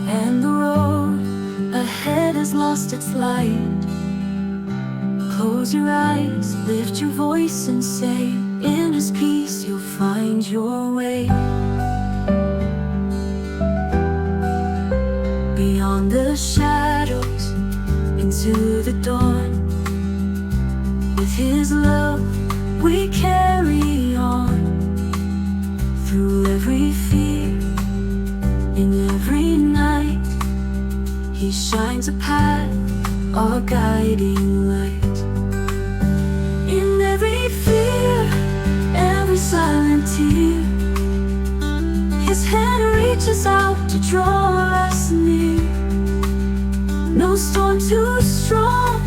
and the road ahead has lost its light. Close your eyes, lift your voice and say, in His peace you'll find your way. Beyond the shadows, into the dawn. With His love we carry on. Through every fear, in every night, He shines a path, our guiding light. In every fear, every silent tear, His hand reaches out to draw us near. No storm too strong,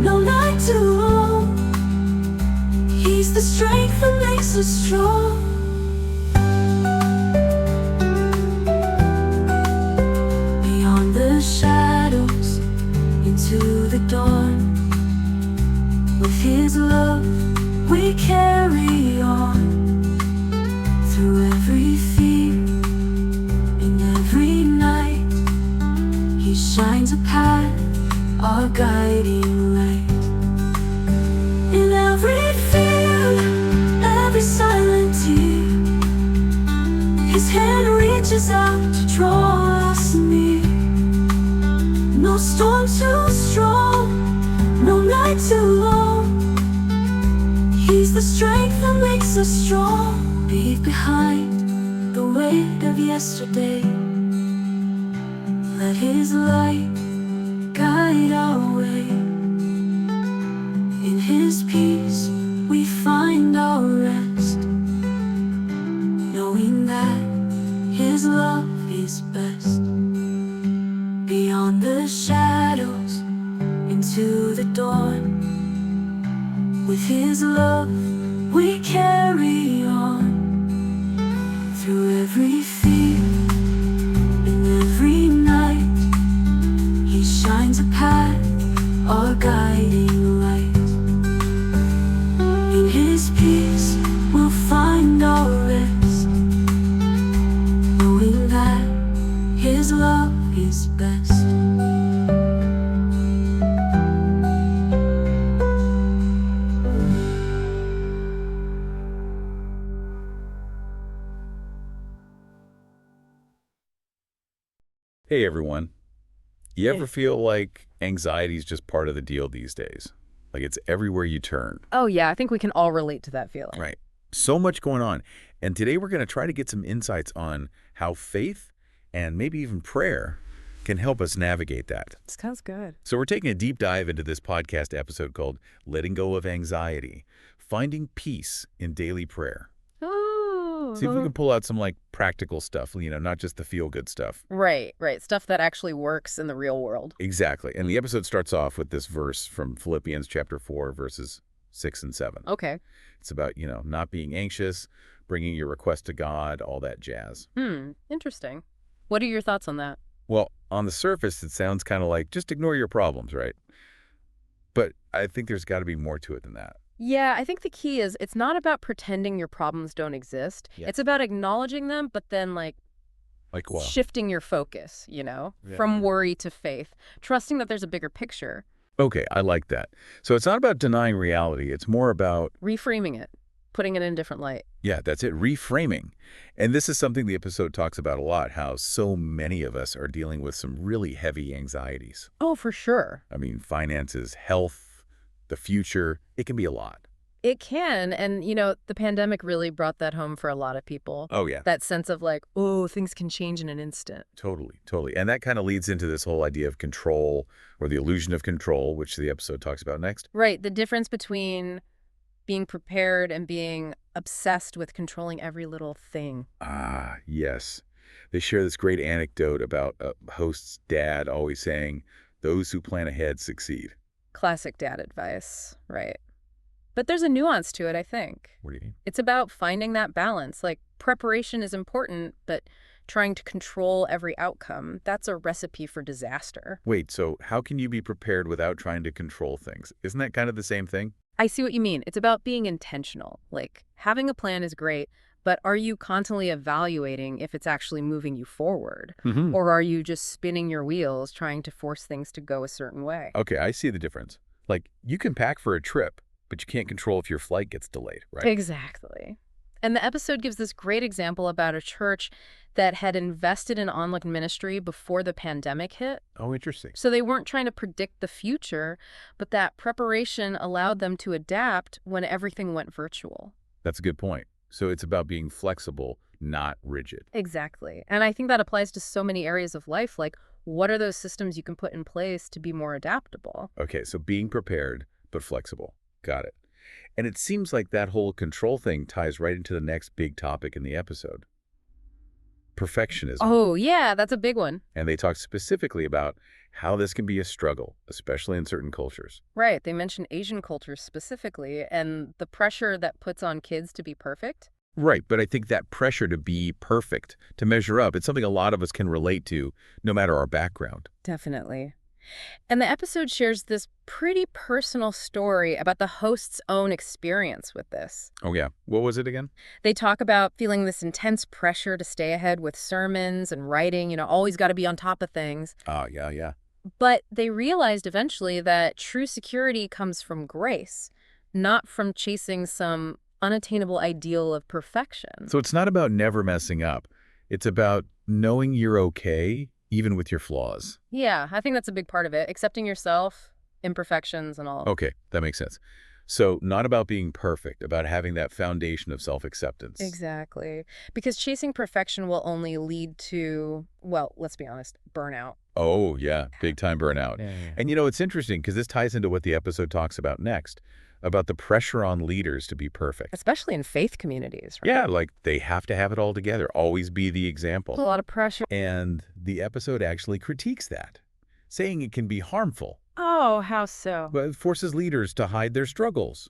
no night too long. He's the strength that makes us strong. Beyond the shadows, into the dawn. With His love we carry on. Through every fear, in every night, He shines a path, our guiding light. In every fear, every silent tear, His hand reaches out to draw us near. No storm too strong, no night too long. He's the strength that makes us strong. Leave behind the weight of yesterday. Let His light guide our way. In His peace we find our rest, knowing that His love is best. Beyond the shadows, into the dawn. With His love we carry on. Through every fear, in every night, He shines a path, our guiding light. In His peace we'll find our rest, knowing that His love is best. Hey everyone, you ever feel like anxiety is just part of the deal these days? Like it's everywhere you turn. Oh yeah, I think we can all relate to that feeling. Right. So much going on. And today we're going to try to get some insights on how faith and maybe even prayer can help us navigate that. Sounds good. So we're taking a deep dive into this podcast episode called Letting Go of Anxiety, Finding Peace in Daily Prayer. Oh. See if we can pull out some like practical stuff, not just the feel-good stuff. Right. Stuff that actually works in the real world. Exactly. And the episode starts off with this verse from Philippians chapter 4, verses 6 and 7. Okay. It's about, not being anxious, bringing your request to God, all that jazz. Interesting. What are your thoughts on that? Well, on the surface, it sounds kind of like just ignore your problems, right? But I think there's got to be more to it than that. Yeah, I think the key is it's not about pretending your problems don't exist. Yeah. It's about acknowledging them, but then Like what? shifting your focus, from worry to faith, trusting that there's a bigger picture. Okay, I like that. So it's not about denying reality. It's more about reframing it, putting it in a different light. Yeah, that's it, reframing. And this is something the episode talks about a lot, how so many of us are dealing with some really heavy anxieties. Oh, for sure. I mean, finances, health, the future, it can be a lot. It can. And, the pandemic really brought that home for a lot of people. Oh, yeah. That sense of like, oh, things can change in an instant. Totally. And that kind of leads into this whole idea of control or the illusion of control, which the episode talks about next. Right. The difference between being prepared and being obsessed with controlling every little thing. Ah, yes. They share this great anecdote about a host's dad always saying, those who plan ahead succeed. Classic dad advice, right? But there's a nuance to it, I think. What do you mean? It's about finding that balance. Like, preparation is important, but trying to control every outcome, that's a recipe for disaster. Wait, so how can you be prepared without trying to control things? Isn't that kind of the same thing? I see what you mean. It's about being intentional. Like, having a plan is great, But are you constantly evaluating if it's actually moving you forward? Mm-hmm. Or are you just spinning your wheels trying to force things to go a certain way? Okay, I see the difference. Like, you can pack for a trip, but you can't control if your flight gets delayed, right? Exactly. And the episode gives this great example about a church that had invested in online ministry before the pandemic hit. Oh, interesting. So they weren't trying to predict the future, but that preparation allowed them to adapt when everything went virtual. That's a good point. So it's about being flexible, not rigid. Exactly. And I think that applies to so many areas of life. Like, what are those systems you can put in place to be more adaptable? Okay, so being prepared, but flexible. Got it. And it seems like that whole control thing ties right into the next big topic in the episode. Perfectionism. Oh, yeah, that's a big one. And they talk specifically about how this can be a struggle, especially in certain cultures. Right. They mention Asian cultures specifically and the pressure that puts on kids to be perfect. Right, but I think that pressure to be perfect, to measure up, it's something a lot of us can relate to, no matter our background. Definitely. And the episode shares this pretty personal story about the host's own experience with this. Oh, yeah. What was it again? They talk about feeling this intense pressure to stay ahead with sermons and writing, always got to be on top of things. Oh, yeah. But they realized eventually that true security comes from grace, not from chasing some unattainable ideal of perfection. So it's not about never messing up. It's about knowing you're okay, even with your flaws. Yeah, I think that's a big part of it. Accepting yourself, imperfections and all. Okay, that makes sense. So not about being perfect, about having that foundation of self-acceptance. Exactly. Because chasing perfection will only lead to, well, let's be honest, burnout. Oh, yeah, big time burnout. Yeah. And it's interesting because this ties into what the episode talks about next, about the pressure on leaders to be perfect. Especially in faith communities, right? Yeah, like they have to have it all together, always be the A example. lot of pressure. And the episode actually critiques that, saying it can be harmful. Oh, how so? But it forces leaders to hide their struggles,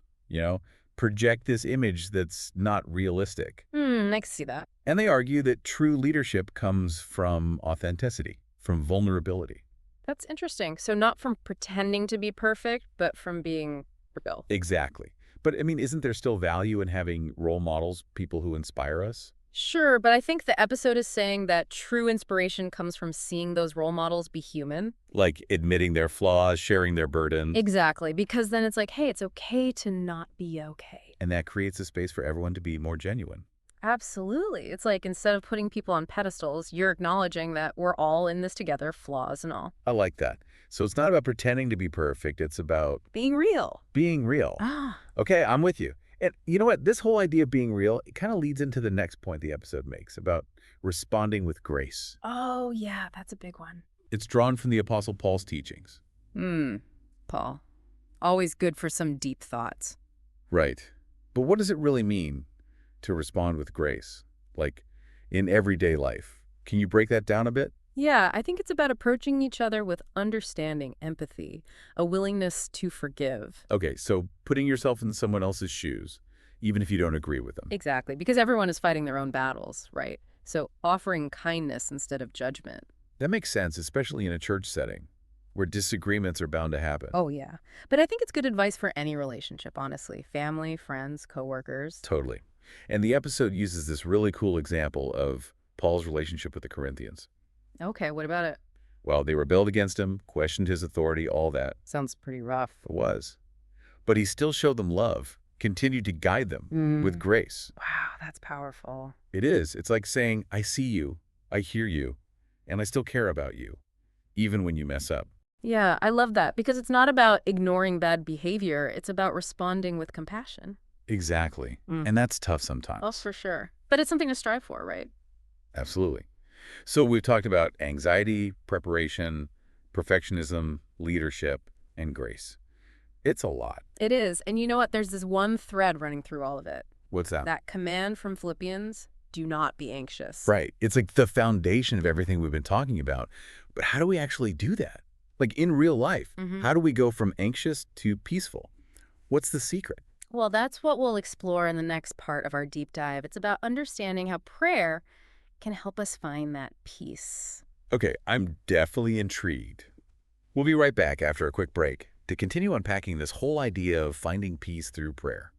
project this image that's not realistic. I can see that. And they argue that true leadership comes from authenticity, from vulnerability. That's interesting. So not from pretending to be perfect, but from being real. Exactly. But, isn't there still value in having role models, people who inspire us? Sure, but I think the episode is saying that true inspiration comes from seeing those role models be human. Like admitting their flaws, sharing their burdens. Exactly, because then it's like, hey, it's okay to not be okay. And that creates a space for everyone to be more genuine. Absolutely. It's like instead of putting people on pedestals, you're acknowledging that we're all in this together, flaws and all. I like that. So it's not about pretending to be perfect. It's about Being real. being real. Ah, Okay, I'm with you. And you know what? This whole idea of being real, it kind of leads into the next point the episode makes about responding with grace. oh yeah, that's a big one. It's drawn from the Apostle Paul's teachings. Paul. Always good for some deep thoughts. Right. But what does it really mean to respond with grace? Like in everyday life. Can you break that down a bit? Yeah, I think it's about approaching each other with understanding, empathy, a willingness to forgive. Okay, so putting yourself in someone else's shoes, even if you don't agree with them. Exactly, because everyone is fighting their own battles, right? So offering kindness instead of judgment. That makes sense, especially in a church setting, where disagreements are bound to happen. Oh, yeah. But I think it's good advice for any relationship, honestly. Family, friends, coworkers. Totally. And the episode uses this really cool example of Paul's relationship with the Corinthians. Okay, what about it? Well, they rebelled against him, questioned his authority, all that. Sounds pretty rough. It was. But he still showed them love, continued to guide them with grace. Wow, that's powerful. It is. It's like saying, I see you, I hear you, and I still care about you, even when you mess up. Yeah, I love that because it's not about ignoring bad behavior. It's about responding with compassion. Exactly. And that's tough sometimes. Oh, for sure. But it's something to strive for, right? Absolutely. So we've talked about anxiety, preparation, perfectionism, leadership, and grace. It's a lot. It is. And you know what? There's this one thread running through all of it. What's that? That command from Philippians, do not be anxious. Right. It's like the foundation of everything we've been talking about. But how do we actually do that? Like in real life, how do we go from anxious to peaceful? What's the secret? Well, that's what we'll explore in the next part of our deep dive. It's about understanding how prayer can help us find that peace. Okay, I'm definitely intrigued. We'll be right back after a quick break to continue unpacking this whole idea of finding peace through prayer.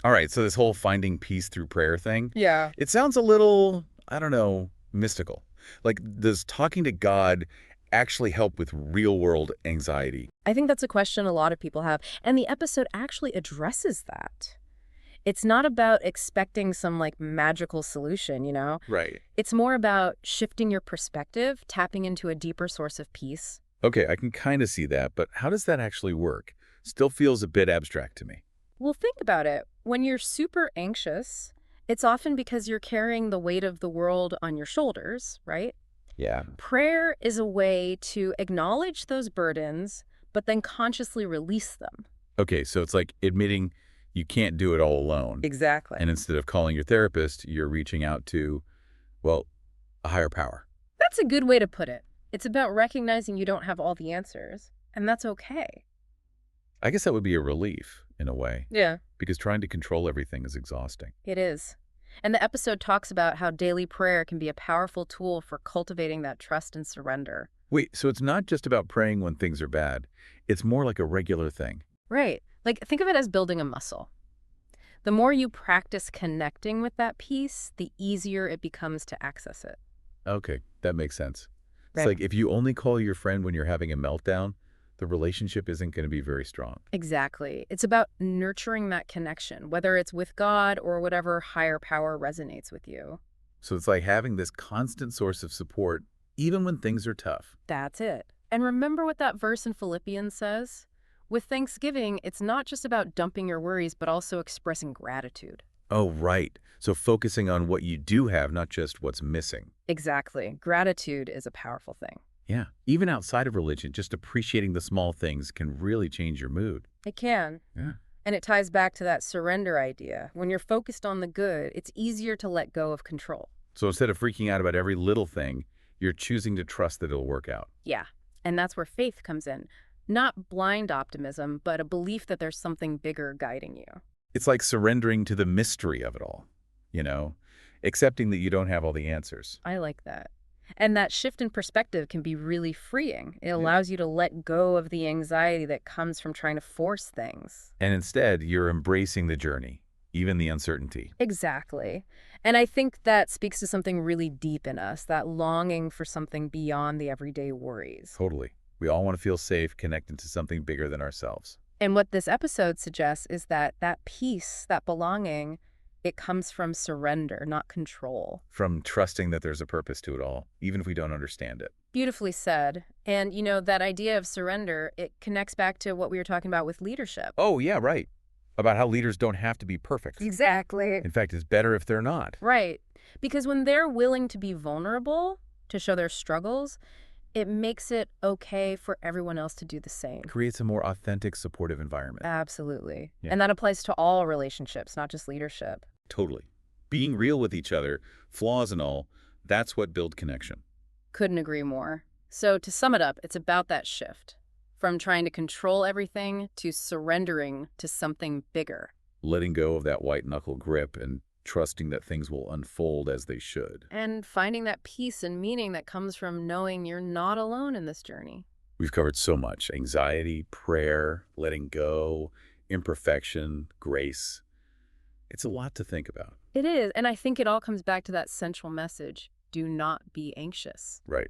All right, so this whole finding peace through prayer thing, Yeah. it sounds a little, I don't know, mystical. Like, does talking to God actually help with real-world anxiety? I think that's a question a lot of people have, and the episode actually addresses that. It's not about expecting some like magical solution, you know? Right. It's more about shifting your perspective, tapping into a deeper source of peace. Okay, I can kind of see that, but how does that actually work? Still feels a bit abstract to me. Well, think about it. When you're super anxious, it's often because you're carrying the weight of the world on your shoulders, right? Yeah. Prayer is a way to acknowledge those burdens, but then consciously release them. Okay, so it's like admitting you can't do it all alone. Exactly. And instead of calling your therapist, you're reaching out to, well, a higher power. That's a good way to put it. It's about recognizing you don't have all the answers, and that's okay. I guess that would be a relief, in a way, Yeah, because trying to control everything is exhausting. it is. And the episode talks about how daily prayer can be a powerful tool for cultivating that trust and surrender. Wait, so it's not just about praying when things are bad. It's more like a regular thing. Right. Like, think of it as building a muscle. The more you practice connecting with that peace, the easier it becomes to access it. Okay, that makes sense. It's Right. like if you only call your friend when you're having a meltdown, the relationship isn't going to be very strong. Exactly. It's about nurturing that connection, whether it's with God or whatever higher power resonates with you. So it's like having this constant source of support, even when things are tough. That's it. And remember what that verse in Philippians says? With thanksgiving, it's not just about dumping your worries, but also expressing gratitude. Oh, right. So focusing on what you do have, not just what's missing. Exactly. Gratitude is a powerful thing. Yeah. Even outside of religion, just appreciating the small things can really change your mood. It can. Yeah. And it ties back to that surrender idea. When you're focused on the good, it's easier to let go of control. So instead of freaking out about every little thing, you're choosing to trust that it'll work out. Yeah. And that's where faith comes in. Not blind optimism, but a belief that there's something bigger guiding you. It's like surrendering to the mystery of it all, you know, accepting that you don't have all the answers. I like that. And that shift in perspective can be really freeing. It allows you to let go of the anxiety that comes from trying to force things. And instead, you're embracing the journey, even the uncertainty. Exactly. And I think that speaks to something really deep in us, that longing for something beyond the everyday worries. Totally. We all want to feel safe, connected to something bigger than ourselves. And what this episode suggests is that that peace, that belonging, it comes from surrender, not control. From trusting that there's a purpose to it all, even if we don't understand it. Beautifully said. And, you know, that idea of surrender, it connects back to what we were talking about with leadership. Oh, yeah, right. About how leaders don't have to be perfect. Exactly. In fact, it's better if they're not. Right. Because when they're willing to be vulnerable, to show their struggles, it makes it okay for everyone else to do the same. Creates a more authentic, supportive environment. Absolutely. Yeah. And that applies to all relationships, not just leadership. Totally. Being real with each other, flaws and all, that's what builds connection. Couldn't agree more. So to sum it up, it's about that shift. From trying to control everything to surrendering to something bigger. Letting go of that white-knuckle grip and trusting that things will unfold as they should. And finding that peace and meaning that comes from knowing you're not alone in this journey. We've covered so much. Anxiety, prayer, letting go, imperfection, grace. It's a lot to think about. It is, and I think it all comes back to that central message. Do not be anxious. Right.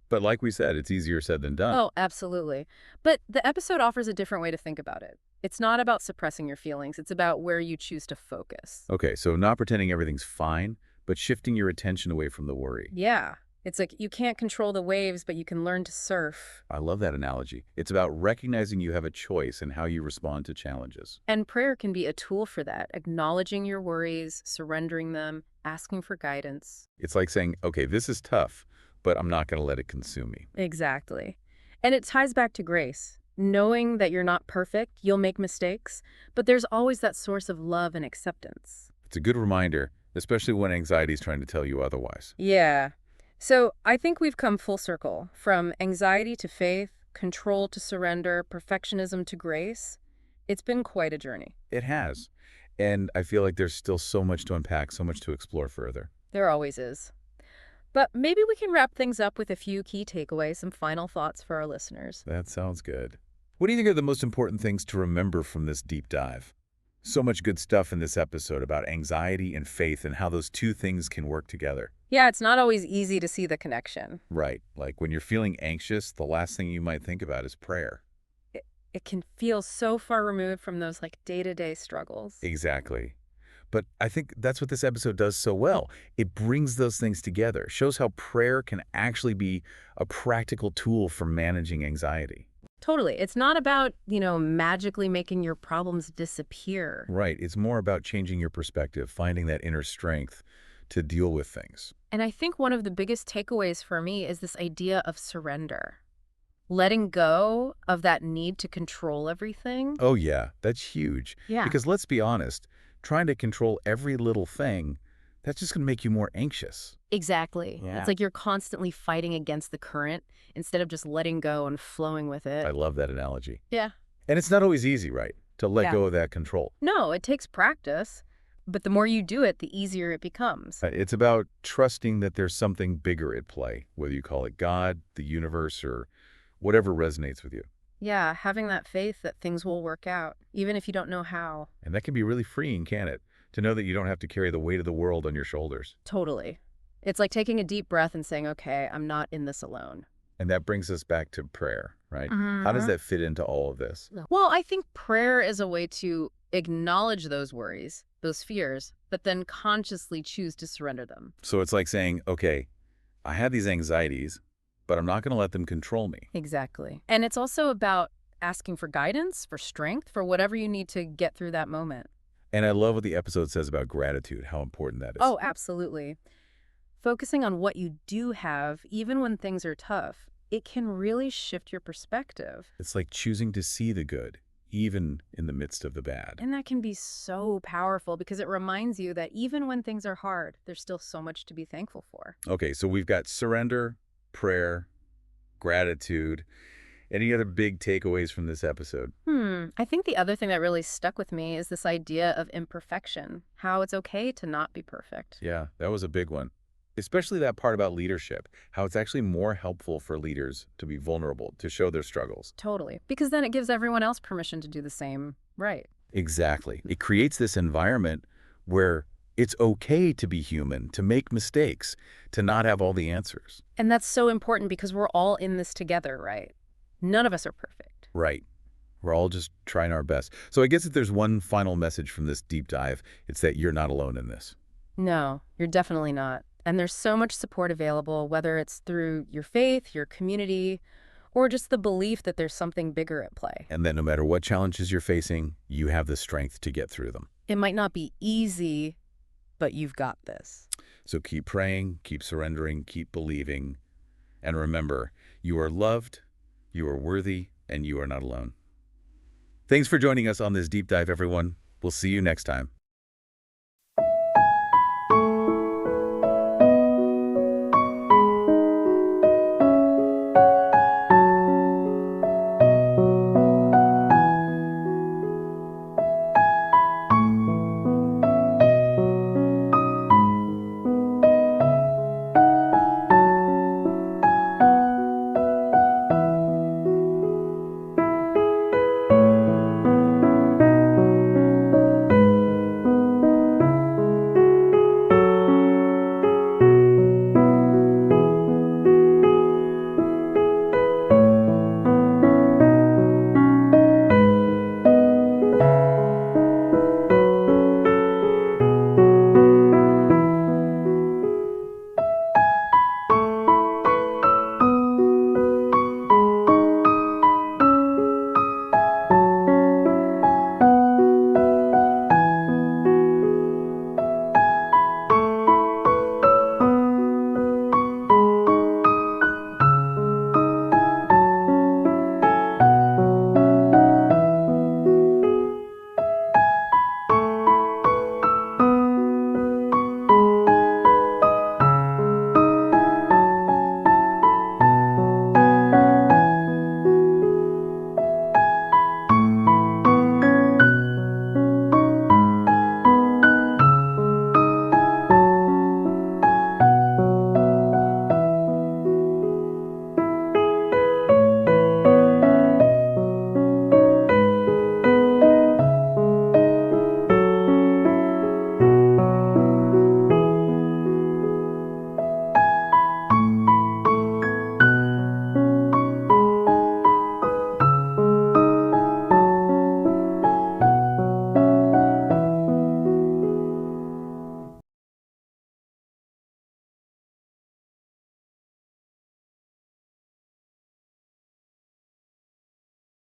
But like we said, it's easier said than done. Oh, absolutely. But the episode offers a different way to think about it. It's not about suppressing your feelings. It's about where you choose to focus. Okay, so not pretending everything's fine, but shifting your attention away from the worry. Yeah. It's like you can't control the waves, but you can learn to surf. I love that analogy. It's about recognizing you have a choice in how you respond to challenges. And prayer can be a tool for that, acknowledging your worries, surrendering them, asking for guidance. It's like saying, okay, this is tough, but I'm not going to let it consume me. Exactly. And it ties back to grace. Knowing that you're not perfect, you'll make mistakes, but there's always that source of love and acceptance. It's a good reminder, especially when anxiety is trying to tell you otherwise. Yeah. So I think we've come full circle, from anxiety to faith, control to surrender, perfectionism to grace. It's been quite a journey. It has. And I feel like there's still so much to unpack, so much to explore further. There always is. But maybe we can wrap things up with a few key takeaways, some final thoughts for our listeners. That sounds good. What do you think are the most important things to remember from this deep dive? So much good stuff in this episode about anxiety and faith and how those two things can work together. Yeah, it's not always easy to see the connection. Right. Like when you're feeling anxious, the last thing you might think about is prayer. It can feel so far removed from those like day-to-day struggles. Exactly. But I think that's what this episode does so well. It brings those things together, shows how prayer can actually be a practical tool for managing anxiety. Totally. It's not about, magically making your problems disappear. Right. It's more about changing your perspective, finding that inner strength to deal with things. And I think one of the biggest takeaways for me is this idea of surrender. Letting go of that need to control everything. Oh, yeah, that's huge. Yeah. Because let's be honest, trying to control every little thing, that's just going to make you more anxious. Exactly. Yeah. It's like you're constantly fighting against the current instead of just letting go and flowing with it. I love that analogy. Yeah. And it's not always easy, right, to let Yeah. go of that control. No, it takes practice, but the more you do it, the easier it becomes. It's about trusting that there's something bigger at play, whether you call it God, the universe, or whatever resonates with you. Yeah, having that faith that things will work out, even if you don't know how. And that can be really freeing, can't it? To know that you don't have to carry the weight of the world on your shoulders. Totally. It's like taking a deep breath and saying, okay, I'm not in this alone. And that brings us back to prayer, right? How does that fit into all of this? Well, I think prayer is a way to acknowledge those worries, those fears, but then consciously choose to surrender them. So it's like saying, okay, I have these anxieties, but I'm not going to let them control me. Exactly. And it's also about asking for guidance, for strength, for whatever you need to get through that moment. And I love what the episode says about gratitude, how important that is. Oh, absolutely. Focusing on what you do have, even when things are tough, it can really shift your perspective. It's like choosing to see the good, even in the midst of the bad. And that can be so powerful because it reminds you that even when things are hard, there's still so much to be thankful for. Okay, so we've got surrender, prayer, gratitude. Any other big takeaways from this episode? I think the other thing that really stuck with me is this idea of imperfection, how it's okay to not be perfect. Yeah, that was a big one. Especially that part about leadership, how it's actually more helpful for leaders to be vulnerable, to show their struggles. Totally. Because then it gives everyone else permission to do the same, right? Exactly. It creates this environment where it's okay to be human, to make mistakes, to not have all the answers. And that's so important because we're all in this together, right? None of us are perfect. Right. We're all just trying our best. So I guess if there's one final message from this deep dive, it's that you're not alone in this. No, you're definitely not. And there's so much support available, whether it's through your faith, your community, or just the belief that there's something bigger at play. And that no matter what challenges you're facing, you have the strength to get through them. It might not be easy, but you've got this. So keep praying, keep surrendering, keep believing. And remember, you are loved, you are worthy, and you are not alone. Thanks for joining us on this deep dive, everyone. We'll see you next time.